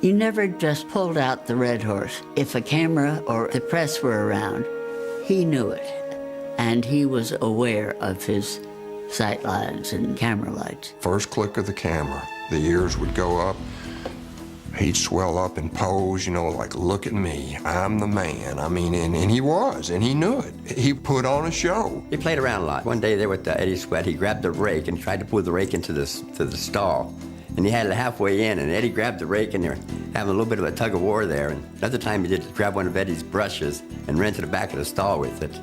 You never just pulled out the red horse. If a camera or the press were around, he knew it, and he was aware of his sight lines and camera lights. First click of the camera, the ears would go up. He'd swell up and pose, you know, like, look at me, I'm the man. I mean, and he was, and he knew it. He put on a show. He played around a lot. One day there with Eddie Sweat, he grabbed the rake and tried to pull the rake into the stall. And he had it halfway in, and Eddie grabbed the rake, and they were having a little bit of a tug of war there. And another time he did grab one of Eddie's brushes and ran to the back of the stall with it.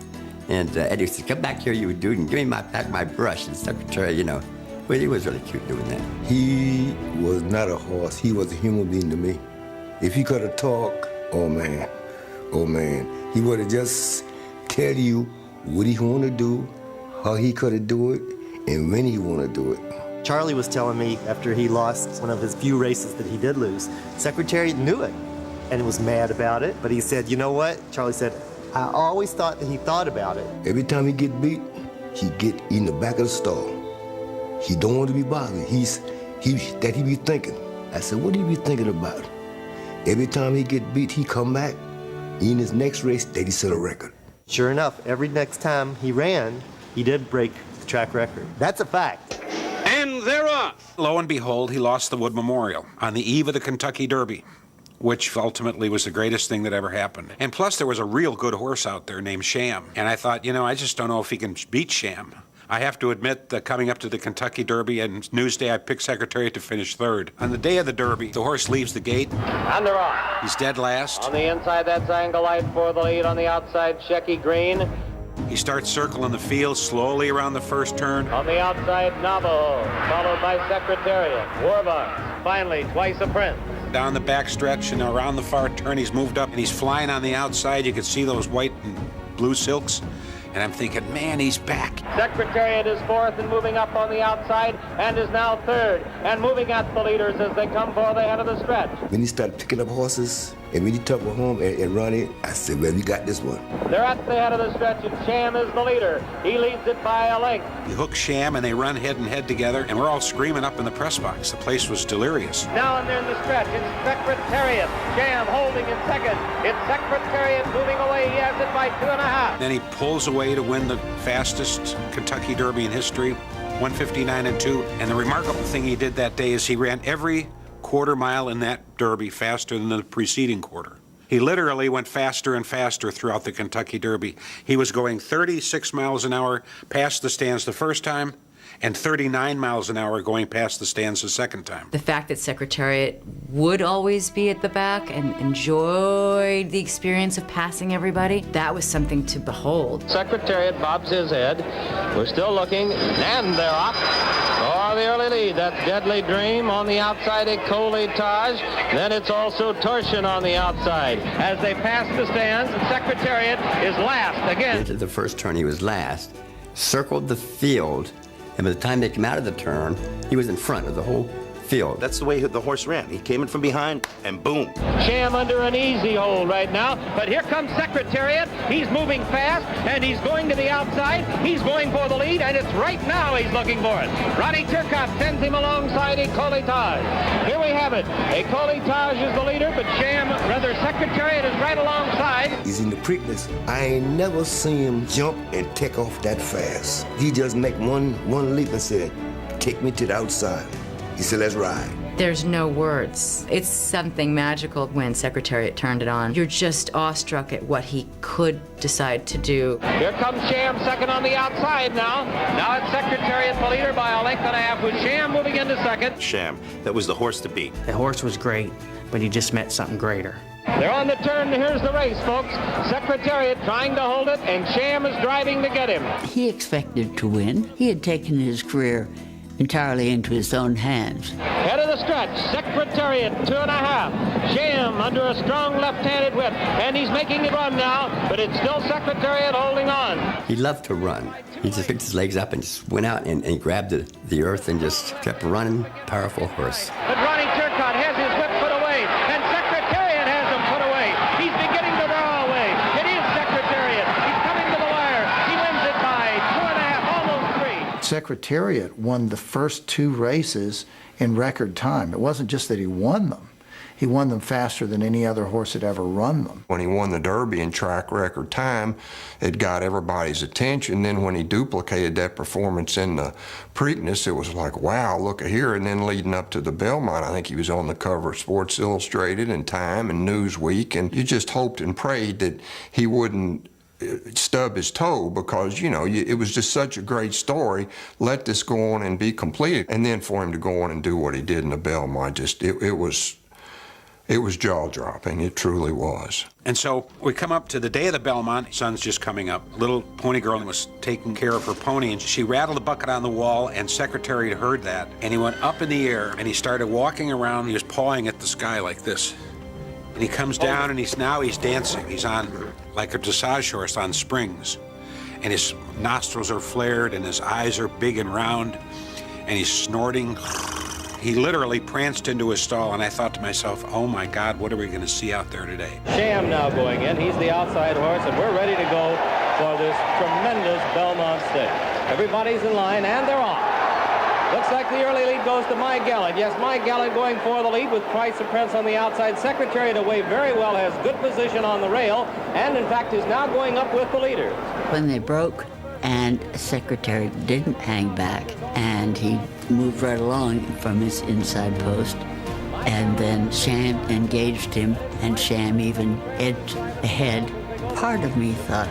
And Eddie said, come back here, you dude, and give me my brush. And Secretary, you know, well, he was really cute doing that. He was not a horse. He was a human being to me. If he could have talked, oh man, he would have just tell you what he want to do, how he could have do it, and when he want to do it. Charlie was telling me after he lost one of his few races that he did lose, Secretariat knew it and was mad about it, but he said, you know what? Charlie said, I always thought that he thought about it. Every time he get beat, he get in the back of the stall. He don't want to be bothered. He be thinking. I said, what do you be thinking about? Every time he get beat, he come back. In his next race, that he set a record. Sure enough, every next time he ran, he did break the track record. That's a fact. And they're off. Lo and behold, he lost the Wood Memorial on the eve of the Kentucky Derby. which ultimately was the greatest thing that ever happened. And plus, there was a real good horse out there named Sham. And I thought, you know, I just don't know if he can beat Sham. I have to admit that coming up to the Kentucky Derby and Newsday, I picked Secretariat to finish third. On the day of the Derby, the horse leaves the gate. And they're on. He's dead last. On the inside, that's Angle Light for the lead. On the outside, Shecky Green. He starts circling the field slowly around the first turn. On the outside, Navajo, followed by Secretariat. Warbucks, finally, Twice a Prince. Down the back stretch and around the far turn, he's moved up and he's flying on the outside. You can see those white and blue silks. And I'm thinking, man, he's back. Secretariat is fourth and moving up on the outside and is now third and moving at the leaders as they come for the head of the stretch. When he started picking up horses and when he took them home and run it, I said, well, we got this one. They're at the head of the stretch and Sham is the leader. He leads it by a length. He hooks Sham and they run head and head together and we're all screaming up in the press box. The place was delirious. Now and they're in the stretch. It's Secretariat. Sham holding in second. It's Secretariat moving away. He has it by 2.5. Then he pulls away to win the fastest Kentucky Derby in history, 1:59.2. And the remarkable thing he did that day is he ran every quarter mile in that Derby faster than the preceding quarter. He literally went faster and faster throughout the Kentucky Derby. He was going 36 miles an hour past the stands the first time and 39 miles an hour going past the stands the second time. The fact that Secretariat would always be at the back and enjoyed the experience of passing everybody, that was something to behold. Secretariat bobs his head. We're still looking, and they're off. Oh, the early lead. That's Deadly Dream. On the outside, Ecolitage. Then it's also Torsion on the outside. As they pass the stands, Secretariat is last again. Into the first turn, he was last, circled the field, and by the time they came out of the turn, he was in front of the whole field. That's the way the horse ran. He came in from behind, and boom. Sham under an easy hold right now, but here comes Secretariat. He's moving fast, and he's going to the outside. He's going for the lead, and it's right now he's looking for it. Ronnie Turcotte sends him alongside Ecolitage. Here we have it. Ecolitage is the leader, but Secretariat is right alongside. He's in the Preakness. I ain't never seen him jump and take off that fast. He just make one leap and said, take me to the outside. He said, let's ride. There's no words. It's something magical when Secretariat turned it on. You're just awestruck at what he could decide to do. Here comes Sham, second on the outside now. Now it's Secretariat, the leader by a length and a half, with Sham moving into second. Sham, that was the horse to beat. The horse was great, but he just met something greater. They're on the turn, here's the race, folks. Secretariat trying to hold it, and Sham is driving to get him. He expected to win. He had taken his career entirely into his own hands. Head of the stretch, Secretariat, 2.5. Sham under a strong left-handed whip, and he's making it run now, but it's still Secretariat holding on. He loved to run. He just picked his legs up and just went out and he grabbed the earth and just kept running. Powerful horse. But Ronnie Turcotte has his whip put away, and Secretariat has him put away. He's beginning to draw away. It is Secretariat. He's coming to the wire. He wins it by 2.5, almost 3. Secretariat won the first two races in record time. It wasn't just that he won them. He won them faster than any other horse had ever run them. When he won the Derby in track record time, it got everybody's attention. Then when he duplicated that performance in the Preakness, it was like, wow, look at here. And then leading up to the Belmont, I think he was on the cover of Sports Illustrated and Time and Newsweek. And you just hoped and prayed that he wouldn't stub his toe because, you know, it was just such a great story. Let this go on and be completed. And then for him to go on and do what he did in the Belmont, just, it was jaw-dropping. It truly was. And so we come up to the day of the Belmont. Sun's just coming up. Little pony girl was taking care of her pony, and she rattled the bucket on the wall, and Secretariat heard that. And he went up in the air, and he started walking around. He was pawing at the sky like this. And he comes down, and he's dancing. He's on like a dressage horse on springs. And his nostrils are flared, and his eyes are big and round, and he's snorting. He literally pranced into his stall, and I thought to myself, oh my God, what are we going to see out there today? Sham now going in. He's the outside horse, and we're ready to go for this tremendous Belmont Stakes. Everybody's in line, and they're off. Looks like the early lead goes to My Gallant. Yes, My Gallant going for the lead with Twice a Prince on the outside. Secretariat away very well, has good position on the rail, and in fact is now going up with the leaders. When they broke, and Secretariat didn't hang back, and he moved right along from his inside post. And then Sham engaged him, and Sham even edged ahead. Part of me thought,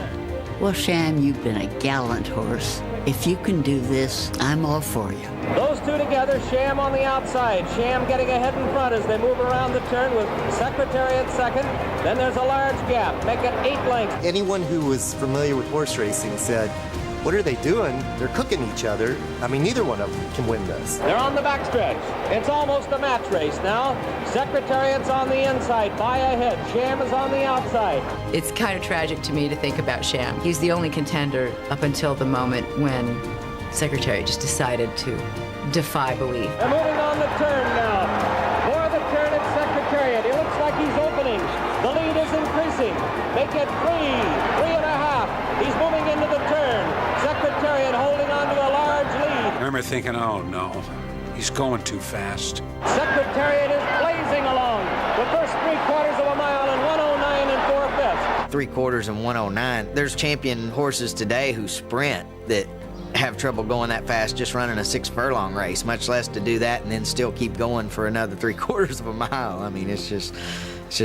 well, Sham, you've been a gallant horse. If you can do this, I'm all for you. Those two together, Sham on the outside. Sham getting ahead in front as they move around the turn with Secretariat second. Then there's a large gap. Make it 8 lengths. Anyone who was familiar with horse racing said, what are they doing? They're cooking each other. I mean, neither one of them can win this. They're on the backstretch. It's almost a match race now. Secretariat's on the inside, by ahead. Sham is on the outside. It's kind of tragic to me to think about Sham. He's the only contender up until the moment when Secretariat just decided to defy belief. They're moving on the turn now. For the turn at Secretariat. It looks like he's opening. The lead is increasing. Make it 3.5. He's moving into the turn. Secretariat holding on to a large lead. I remember thinking, oh no, he's going too fast. Secretariat is blazing along. The first 3/4 of a mile in 109 and 4/5. 3/4 and 109. There's champion horses today who sprint that have trouble going that fast just running a 6 furlong race, much less to do that and then still keep going for another 3/4 of a mile. I mean, it's just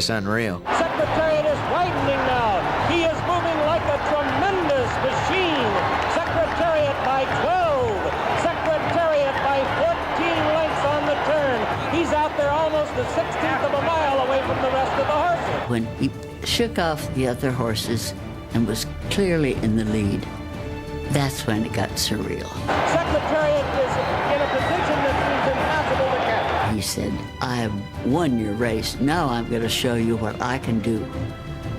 unreal. Secretariat is widening now. He is moving like a tremendous machine. Secretariat by 12. Secretariat by 14 lengths on the turn. He's out there almost a 16th of a mile away from the rest of the horses. When he shook off the other horses and was clearly in the lead, that's when it got surreal. Secretariat is in a position that seems impossible to catch. He said, I won your race. Now I'm going to show you what I can do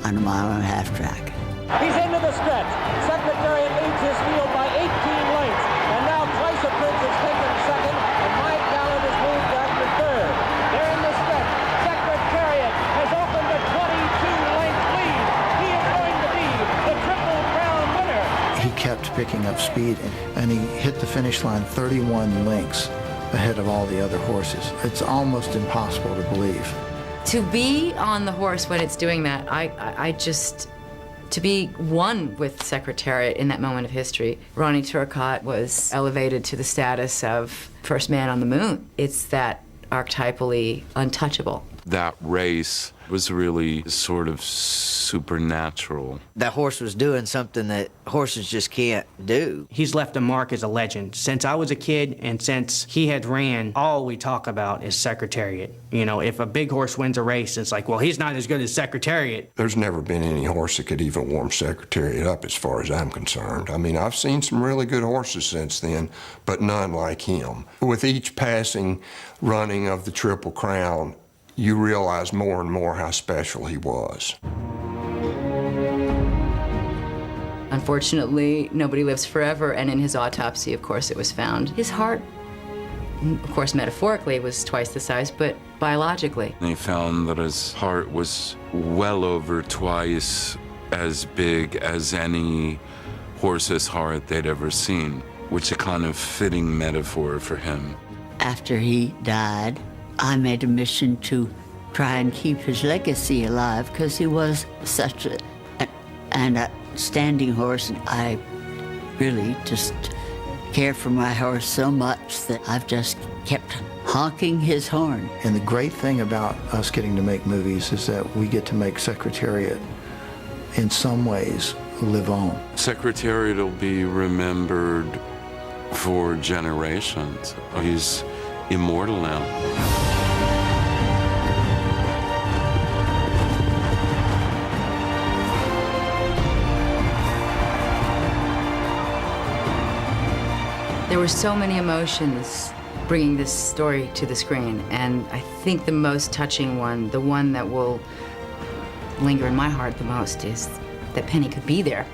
on a 1.5 mile track. He's into the stretch. Secretariat leads his field by 18 lengths. And now Twice a Prince has taken second, and My Gallant has moved after third. They're in the stretch. Secretariat has opened a 22-length lead. He is going to be the Triple Crown winner. He kept picking up speed, and he hit the finish line 31 lengths ahead of all the other horses. It's almost impossible to believe. To be on the horse when it's doing that, I just, to be one with Secretariat in that moment of history. Ronnie Turcotte was elevated to the status of first man on the moon. It's that archetypally untouchable. That race was really sort of supernatural. That horse was doing something that horses just can't do. He's left a mark as a legend. Since I was a kid and since he had ran, all we talk about is Secretariat. You know, if a big horse wins a race, it's like, well, he's not as good as Secretariat. There's never been any horse that could even warm Secretariat up as far as I'm concerned. I mean, I've seen some really good horses since then, but none like him. With each passing running of the Triple Crown, you realize more and more how special he was. Unfortunately, nobody lives forever, and in his autopsy, of course, it was found. His heart, of course, metaphorically, was twice the size, but biologically. They found that his heart was well over twice as big as any horse's heart they'd ever seen, which is a kind of fitting metaphor for him. After he died, I made a mission to try and keep his legacy alive because he was such an outstanding horse. And I really just care for my horse so much that I've just kept honking his horn. And the great thing about us getting to make movies is that we get to make Secretariat, in some ways, live on. Secretariat will be remembered for generations. He's immortal now. There were so many emotions bringing this story to the screen, and I think the most touching one, the one that will linger in my heart the most, is that Penny could be there.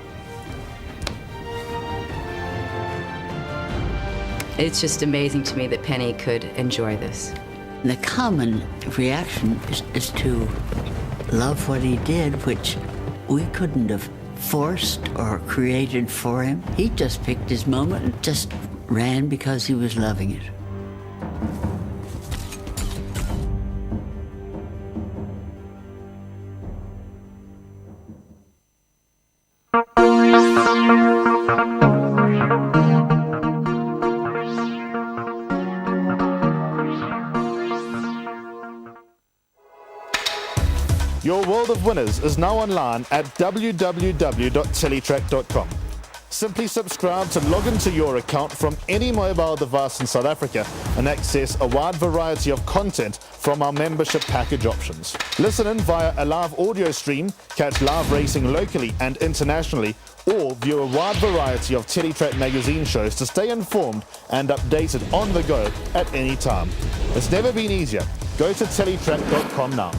It's just amazing to me that Penny could enjoy this. The common reaction is to love what he did, which we couldn't have forced or created for him. He just picked his moment and just ran because he was loving it. world of winners is now online at www.teletrack.com. Simply subscribe to log into your account from any mobile device in South Africa and access a wide variety of content from our membership package options. Listen in via a live audio stream, catch live racing locally and internationally, or view a wide variety of Teletrack magazine shows to stay informed and updated on the go at any time. It's never been easier. Go to teletrack.com now.